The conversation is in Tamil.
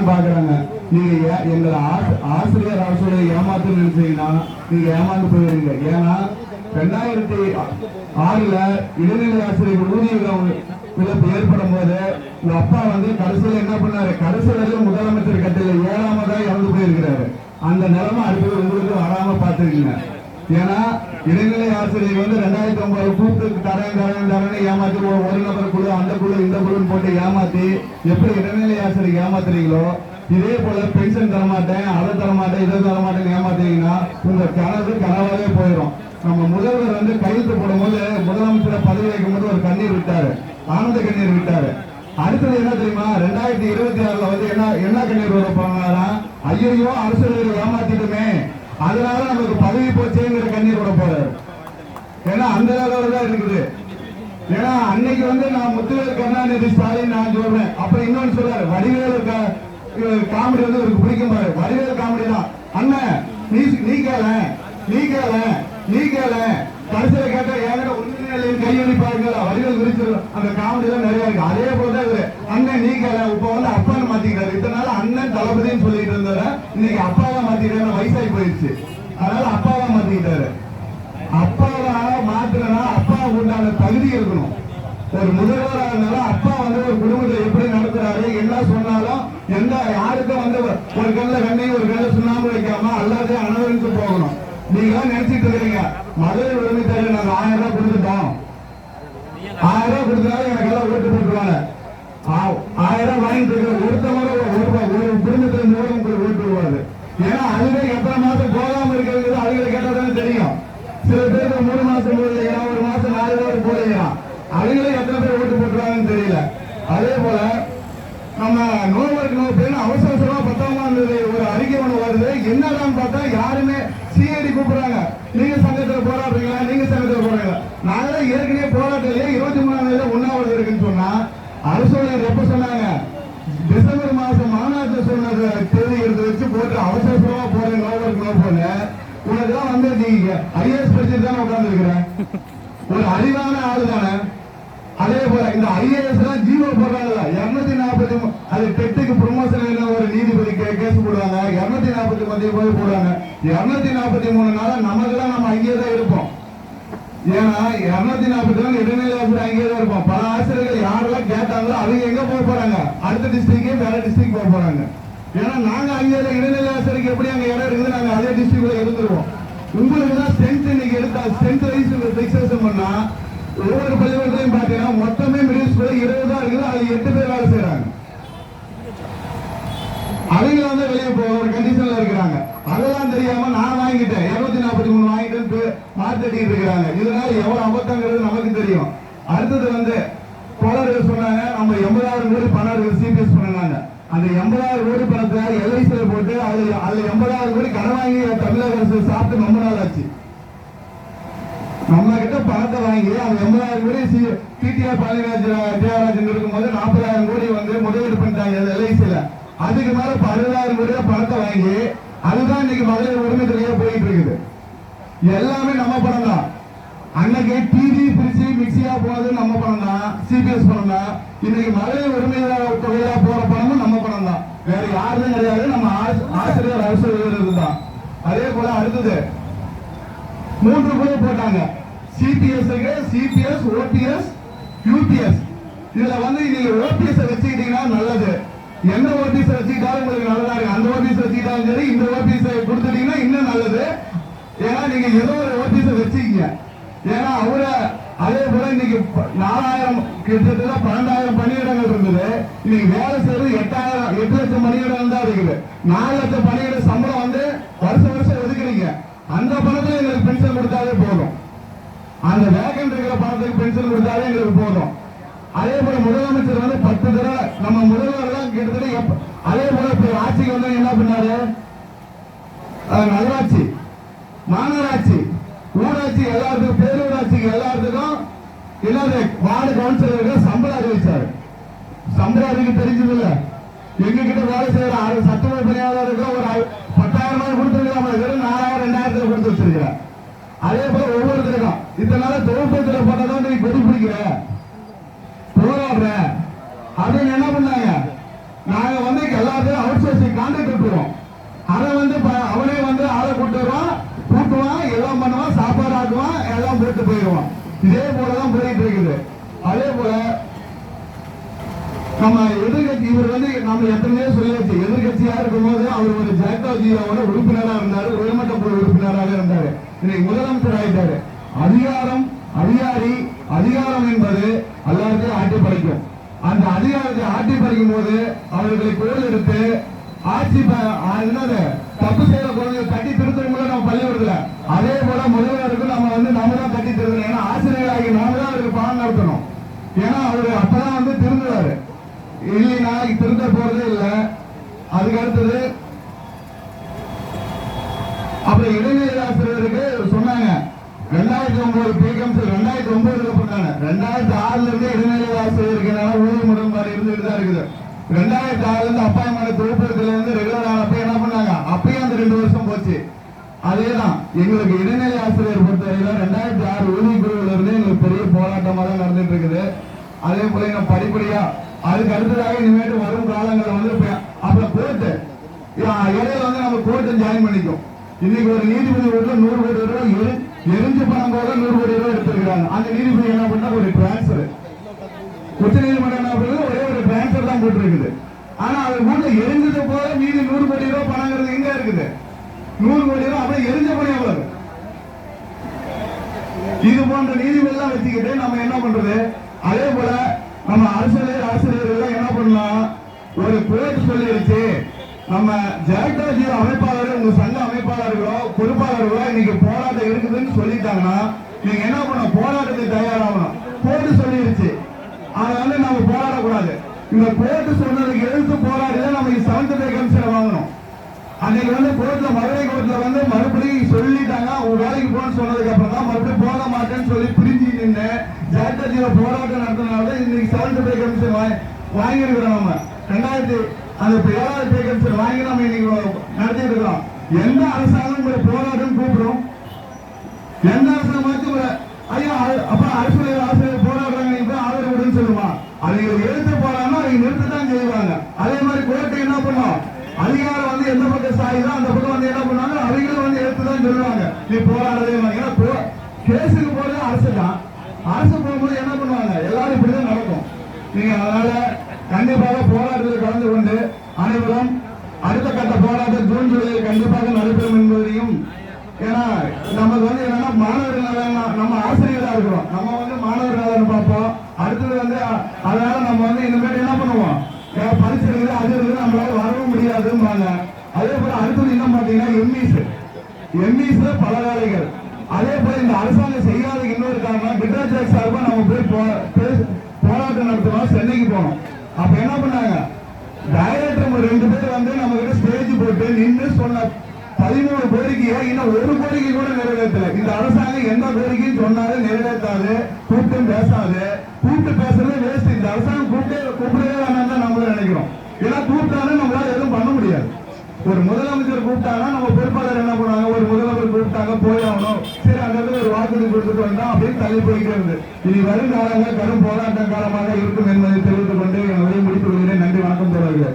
தான் பாக்குறாங்க. நீங்க எங்களை ஆசிரியர் அரசோட ஏமாத்து நினைச்சீங்கன்னா நீங்க ஏமாந்து போயிருங்க. ஏன்னா 2006 இடைநிலை ஆசிரியர் ஊதிய இழப்பு ஏற்படும் போது உங்க அப்பா கடைசியில் என்ன பண்ணாரு, கடைசி வரையும் முதலமைச்சர் கட்டில 7ஆவதா இறந்து போயிருக்கிறாரு. அந்த நிலைமை அடுத்தது உங்களுக்கு வராம பாத்துக்கீங்க. ஏன்னா இடைநிலை ஆசிரியர் 2009 கூப்பிட்டு தரேன்னு ஏமாத்தி ஒரு நபர் குழு, அந்த குழு, இந்த குழுன்னு போட்டு ஏமாத்தி எப்படி இடைநிலை ஆசிரியர் ஏமாத்துறீங்களோ இதே போல பென்ஷன் தரமாட்டேன், அதை தரமாட்டேன், இதை தரமாட்டேன்னு ஏமாத்தீங்கன்னா உங்க கனவாவே போயிடும். நம்ம முதல்வர் கையெழுத்து போடும் போது முதலமைச்சரை பதவி வைக்கும் போது ஒரு கண்ணீர் விட்டாரு, ஆனந்த கண்ணீர் விட்டாரு. அடுத்தது என்ன தெரியுமா, 2026 என்ன கண்ணீர் வர போனாரா, ஐயோ அரசியல் ஏமாத்திட்டுமே அதனால நமக்கு பதவி போச்சேங்கிற கண்ணீர் விட போறாரு. ஏன்னா அந்த அளவுல தான் இருக்குது. ஏன்னா அன்னைக்கு நான் முத்துவேல் கருணாநிதி ஸ்டாலின் நான் சொல்றேன். அப்புறம் இன்னொன்னு சொல்றாரு, வடிவேலு காமெடி இவருக்கு பிடிக்கும் பாரு, வடிவேலு காமெடி தான். அண்ணன் நீ கேள கடைசியில கேட்டா ஏகட உண்மையிலேயே கையெழுப்பாருங்க வடிவேல் விரிச்சு அந்த காமெடி எல்லாம் நிறைய இருக்கு. அதே போலதான் இவரு அண்ணன் நீ கேள இப்ப அப்பான்னு மாத்திக்கிறாரு. இதனால அண்ணன் தளபதினு சொல்லிட்டு இருந்தாரு, இன்னைக்கு அப்பாவா மாத்திக்கிறாரு, வயசாகி போயிடுச்சு. அதனால அப்பாவா மாத்திக்கிட்டாரு. அப்பாவா மாத்தினா அப்பா உண்டான தகுதி இருக்கணும். ஒரு முதல்வராக இருந்தாலும் அப்பா ஒரு குடும்பத்தை எப்படி நடத்துறாரு, என்ன சொன்னாலும் எந்த யாருக்கும் ஒரு கல்ல கண்ணையும் ஒரு கல்ல சுண்ணாம்பு வைக்காம அல்லாத அனவருக்கு போகணும். நீங்க நினைச்சிட்டு இருக்கீங்க மதுரை உரிமை தர நாங்க 1000 ரூபாய் கொடுத்துட்டோம், 1000 ரூபாய் கொடுத்தாலும் எனக்கு எல்லாம் ஓட்டு போட்டுருவாங்க. 1000 ரூபாய் வாங்கிட்டு இருக்க ஒருத்தவங்க ஒரு குடும்பத்துல மூலம் உங்களுக்கு ஓட்டு வருவாரு. ஏன்னா அதுவே எத்தனை மாசம் போகாம இருக்கிறது அதுகளை கேட்டாதானே தெரியும். சில பேருக்கு 3 மாசம் போடலையா, ஒரு மாசம் 4 ரூபாய் போடலையா, அதுகளே எத்தனை பேர் ஓட்டு போட்டுருவாங்கன்னு தெரியல. அதே போல நம்ம நோவருக்கு நோய் அவசரமா 10ஆம் தேதி ஒரு அறிக்கை ஒண்ணு வருது. என்னதான் பார்த்தா யாருமே சிஐடி கூப்பிடுறாங்க, நீங்க சங்கத்துல போராடுறீங்களா, நீங்க சங்கத்துல போறாங்களா. நாங்களே ஏற்கனவே போராட்டத்திலேயே 23ஆம் தேதி உண்ணாவிரதம் இருக்குன்னு சொன்னா அரசு எப்ப சொன்னாங்க, டிசம்பர் மாசம் மாநாட்டு சொன்ன தேதி எடுத்து வச்சு போட்டு அவசரமா போறேன் நோவருக்கு நோ போன உனக்கு நீங்க ஐஏஎஸ் படிச்சுட்டு தானே உட்கார்ந்து இருக்கிறேன், ஒரு அறிவான ஆளு தானே. அதே போல இந்த ஐஏஎஸ் எல்லாம் ஜீவோ போடுறாங்கல்ல 240 அது டெட்டுக்கு ப்ரொமோஷன் ஒரு நீதிபதி கேஸ் போடுவாங்க, 240 போய் போடுவாங்க. 243 நாளா நமக்குலாம் நம்ம அங்கேயே தான் இருப்போம். ஏன்னா 240 இடைநிலை ஆசிரியர் அங்கேயே தான் இருப்போம். பல ஆசிரியர்கள் யாரெல்லாம் கேட்டாங்களோ அவங்க எங்க போக போறாங்க, அடுத்த டிஸ்ட்ரிக்ட் வேற டிஸ்ட்ரிக்ட் போக போறாங்க. ஏன்னா நாங்க அங்கே இடைநிலை ஆசிரியருக்கு எப்படி அங்க இடம் இருக்குது, நாங்க அதே டிஸ்ட்ரிக்ட்ல இருந்துருவோம். உங்களுக்கு தான் ஸ்ட்ரென்த் இன்னைக்கு எடுத்தா ஸ்ட்ரென்த் வைஸ் எக்ஸசைஸ் பண்ணா ஒவ்வொரு பள்ளிக்கூடத்தையும் பாத்தீங்கன்னா மொத்தமே மிடில் ஸ்கூல்ல 20 தான் இருக்குது, அது 8 பேர் வேலை செய்யறாங்க. அவங்க வெளியே போக ஒரு கண்டிஷன்ல இருக்கிறாங்க. அதெல்லாம் தெரியாம நான் வாங்கிட்டேன் 243 வாங்கிட்டு மார்க்கெட்டிங் இருக்கிறாங்க. இதனால எவ்வளவு அபத்தங்கிறது நமக்கு தெரியும். அடுத்தது பலர் சொன்னாங்க நம்ம 80,000 கோடி பணம் சிபிஎஸ் பண்ணாங்க. அந்த 80,000 கோடி பணத்தை எல்ஐசியில போட்டு அதுல 80,000 கோடி கடன் வாங்கி தமிழக அரசு சாப்பிட்டு ரொம்ப நாள் ஆச்சு. நம்ம கிட்ட பணத்தை வாங்கி அந்த 80,000 கோடி டிடிஆர் ஜெயராஜன் இருக்கும்போது 40,000 கோடி முதலீடு பண்ணிட்டாங்க எல்ஐசியில. அதுக்கு மேல 60,000 கோடி பணத்தை வாங்கி அதுதான் இன்னைக்கு மகளிர் உரிமை தொகையா போயிட்டு இருக்குது. எல்லாமே நம்ம பணம் தான். அன்னைக்கு டிவி பிரிச்சு மிக்சியா போனது நம்ம பணம் தான், சிபிஎஸ் பணம் தான். இன்னைக்கு மகளிர் உரிமை தொகையா போற பணமும் நம்ம பணம் தான், வேற யாருமே கிடையாது. நம்ம ஆசிரியர் அரசு தான். அதே போல அடுத்தது 3 குழு போட்டாங்க, சிபிஎஸ், ஓபிஎஸ், யூபிஎஸ். இதுல நீங்க ஓபிஎஸ் வச்சுக்கிட்டீங்கன்னா நல்லது. எந்த ஓபிஎஸ் வச்சுக்கிட்டாலும் உங்களுக்கு நல்லதா இருக்கு. அந்த ஓபிஎஸ் வச்சுக்கிட்டாலும் சரி, இந்த ஓபிஎஸ் கொடுத்துட்டீங்கன்னா இன்னும் நல்லது. ஏன்னா நீங்க ஏதோ ஒரு ஓபிஎஸ் வச்சுக்கீங்க. ஏன்னா அதே போல இன்னைக்கு 4,000 கிட்டத்தட்ட 12,000 பணியிடங்கள் இருந்தது. இன்னைக்கு வேலை செய்யறது 8 லட்சம் பணியிடங்கள் தான் இருக்குது. 4 லட்சம் பணியிட சம்பளம் வருஷம் ஒதுக்குறீங்க. அந்த பணத்துல எங்களுக்கு பென்ஷன் கொடுத்தாலே போதும். அந்த வேகன் இருக்கிற பணத்துக்கு பென்ஷன் கொடுத்தாலே எங்களுக்கு போதும். அதே போல முதலமைச்சர் 10 தடவை நம்ம முதல்வர் தான் கிட்டத்தட்ட அதே போல ஆட்சிக்கு என்ன பண்ணாரு, நகராட்சி, மாநகராட்சி, ஊராட்சி எல்லாத்துக்கும், பேரூராட்சிக்கு எல்லாத்துக்கும் இல்லாத வார்டு கவுன்சிலருக்கு சம்பளம் அறிவிச்சாரு. சம்பளம் அறிவிக்க தெரிஞ்சது இல்ல. எங்க கிட்ட வேலை செய்யற சட்டமன்ற பணியாளருக்கு ஒரு 10,000 ரூபாய் கொடுத்துருக்காம 4,000 2,000 கொடுத்து வச்சிருக்கிற. அதே போல ஒவ்வொருத்தருக்கும் இதனால தொகுப்பத்தில் போட்டதான் நீ கொடி பிடிக்கிற போராடுற அப்படின்னு என்ன பண்ணாங்க. நாங்க எல்லாத்தையும் அவுட் கான்ட்ராக்ட் விட்டுருவோம். அதை வந்து அவனே வந்து ஆளை கூட்டு வருவான், கூட்டுவான், எல்லாம் பண்ணுவான், சாப்பாடு ஆக்குவான், எல்லாம் போட்டு போயிடுவான். இதே போலதான் போயிட்டு இருக்குது. அதே போல நம்ம எதிர்கட்சி இவர் வந்து நம்ம எத்தனையோ சொல்லியாச்சு. எதிர்கட்சியா இருக்கும் போது அவர் ஒரு ஜாக்டோஜியோட உறுப்பினராக இருந்தாரு, உயர்மட்ட குழு உறுப்பினராக இருந்தாரு. இன்னைக்கு முதலமைச்சர் ஆயிட்டாரு. அதிகாரம், அதிகாரி, அதிகாரம் என்பது எல்லாருக்கும் ஆட்டி படைக்கும். அந்த அதிகாரத்தை ஆட்டி பறிக்கும் போது அவர்களை கோல் எடுத்து ஆட்சி என்னது தப்பு செய்யற குழந்தைய கட்டி திருத்தவங்கள நம்ம பள்ளிக்கூடத்துல அதே போல முதல்வருக்கு நம்ம வந்து நாம தான் கட்டி திருத்தணும். ஏன்னா ஆசிரியர்களாகி நாம தான் அவருக்கு பாடம் நடத்தணும். ஏன்னா அவரு அப்பதான் வந்து திருந்துவாரு. இல்லைன்னா திருந்த போறதே இல்லை. அதுக்கு அடுத்தது அப்புறம் இடைநிலை ஆசிரியருக்கு சொன்னாங்க 2009 பிகம்ஸ் 2009 பண்ணாங்க. 2006 இருந்து இடைநிலை ஆசிரியருக்கு ஊதிய முடன்பாடு இருந்துட்டு தான் இருக்குது. 2006 இருந்து அப்பாயமான தொகுப்பத்துல இருந்து ரெகுலர் ஆனப்ப என்ன பண்ணாங்க, அப்பயும் அந்த 2 வருஷம் போச்சு. அதேதான் எங்களுக்கு இடைநிலை ஆசிரியர் பொறுத்தவரையில 2006 ஊதிய குழுவில இருந்து எங்களுக்கு பெரிய போராட்டமா தான் நடந்துட்டு இருக்குது. அதே போல எங்க படிப்படியா அதுக்கு அடுத்ததாக இனிமேட்டு வரும் காலங்களில் வந்து அப்புறம் கோர்ட்டு இடையில வந்து நம்ம கோர்ட்டு ஜாயின் பண்ணிக்கும். இன்னைக்கு ஒரு நீதிபதி வீட்டுல 100 கோடி ரூபாய் எரிஞ்சு பணம் போக 100 கோடி ரூபாய் எடுத்திருக்கிறாங்க. அந்த நீதிபதி என்ன பண்ணா ஒரு டிரான்ஸ்பர், உச்ச நீதிமன்றம் என்ன பண்ணது ஒரே ஒரு டிரான்ஸ்பர் தான் போட்டு இருக்குது. ஆனா அவர் வீட்டுல எரிஞ்சது போல மீதி 100 கோடி ரூபாய் பணங்கிறது எங்க இருக்குது? 100 கோடி ரூபாய் அப்படியே எரிஞ்ச பணி எவ்வளவு? இது போன்ற நீதிபதி எல்லாம் வச்சுக்கிட்டு நம்ம என்ன பண்றது? அதே போல நம்ம ஆசிரியர்கள் என்ன பண்ணலாம், ஒரு கோர்ட் சொல்லிருச்சு நம்ம ஜாக்டோஜியோ அமைப்பாளர் உங்க சங்க அமைப்பாளர்களோ பொறுப்பாளர்களோ இன்னைக்கு போராட்டம் இருக்குதுன்னு சொல்லிட்டாங்கன்னா நீங்க என்ன பண்ண போராட்டத்துக்கு தயாராகணும். கோர்ட்டு சொல்லிருச்சு, அதனால நம்ம போராடக்கூடாது. இந்த கோர்ட்டு சொன்னதுக்கு எதிர்த்து போராடிதான் நம்ம 7th பே கமிஷனை வாங்கணும். அன்னைக்கு வந்து கோர்ட்ல மதுரை கோர்ட்ல வந்து மறுபடியும் சொல்லிட்டாங்க உங்க வேலைக்கு போன்னு சொன்னதுக்கு அப்புறம் தான் மறுபடியும் போக மாட்டேன்னு சொல்லி பிரிஞ்சு நின்று ஜாக்டோஜியோ போராட்டம் நடத்தினால இன்னைக்கு 7th பே கமிஷன் வாங்கியிருக்கிறோம். நம்ம 2007 பே கமிஷன் வாங்கி நம்ம இன்னைக்கு நடத்திட்டு இருக்கிறோம். எந்த அரசாங்கம் ஒரு போராட்டம் கூப்பிடும்? எந்த அரசாங்கமாச்சும் ஐயா அப்ப ஆசிரியர் போராடுறாங்க நீங்க ஆதரவுன்னு சொல்லுமா? அவங்க எழுத்து போறாங்கன்னா அவங்க நிறுத்தத்தான் செய்வாங்க. அதே மாதிரி கோர்ட்டு என்ன பண்ணும், அதிகாரம் வந்து எந்த பக்கம் சாயுதோ அந்த பக்கம் வந்து என்ன பண்ணுவாங்க, அவங்களும் வந்து எடுத்துதான் சொல்லுவாங்க நீ போராடவே. ஏன்னா கேஸுக்கு போறது அரசு தான். அரசு போகும்போது என்ன பண்ணுவாங்க, எல்லாரும் இப்படிதான் நடக்கும். நீங்க அதனால கண்டிப்பாக போராட்டத்தில் கலந்து கொண்டு அனைவரும் அடுத்த கட்ட போராட்டம் ஜூன் ஜூலையில் கண்டிப்பாக நடைபெறும் என்பதையும், ஏன்னா நமக்கு வந்து என்னன்னா மாணவர்கள் நம்ம ஆசிரியர்களா இருக்கிறோம், நம்ம வந்து மாணவர்கள் பார்ப்போம். அடுத்தது வந்து அதனால நம்ம வந்து இனிமேல் என்ன பண்ணுவோம், பரிசு இருக்குது அது இருக்குது நம்மளால வரவும் முடியாதுன்னு. அதே போல அடுத்தது என்ன பாத்தீங்கன்னா எம்இஸ்ல பல வேலைகள். அதே போல இந்த அரசாங்கம் செய்யாத இன்னொரு காரணம் டிட்டர்ஜெக்ட் சார்பா நம்ம போய் போராட்டம் நடத்தணும், சென்னைக்கு போனோம். அப்ப என்ன பண்ணாங்க, டைரக்டர் 2 பேர் வந்து நம்ம கிட்ட ஸ்டேஜ் போட்டு நின்று சொன்ன 13 கோரிக்கையை இன்னும் ஒரு கோரிக்கை கூட நிறைவேற்றல. இந்த அரசாங்கம் எந்த கோரிக்கையும் சொன்னாலும் நிறைவேற்றாது, கூப்பிட்டு பேசாது. கூப்பிட்டு பேசுறதே வேஸ்ட். இந்த அரசாங்கம் கூப்பிடவே வேணாம் தான் நம்மளும் நினைக்கிறோம். ஏன்னா கூப்பிட்டாலும் நம்மளால எதுவும் பண்ண முடியாது. ஒரு முதலமைச்சர் கூப்பிட்டாங்கன்னா நம்ம பொறுப்பாளர் என்ன பண்ணுவாங்க, ஒரு முதலமைச்சர் கூப்பிட்டாங்க போய் ஆகணும், சரி அந்த இடத்துல ஒரு வாக்குறுதி கொடுத்துட்டு வந்தா அப்படின்னு தள்ளி போயிட்டே இருந்து இனி வரும் காலங்கள் கடும் போராட்ட காலமாக இருக்கும் என்பதை தெரிவித்துக் கொண்டு முடித்துக் கொள்கிறேன். நன்றி, வணக்கம் தோழர்களே.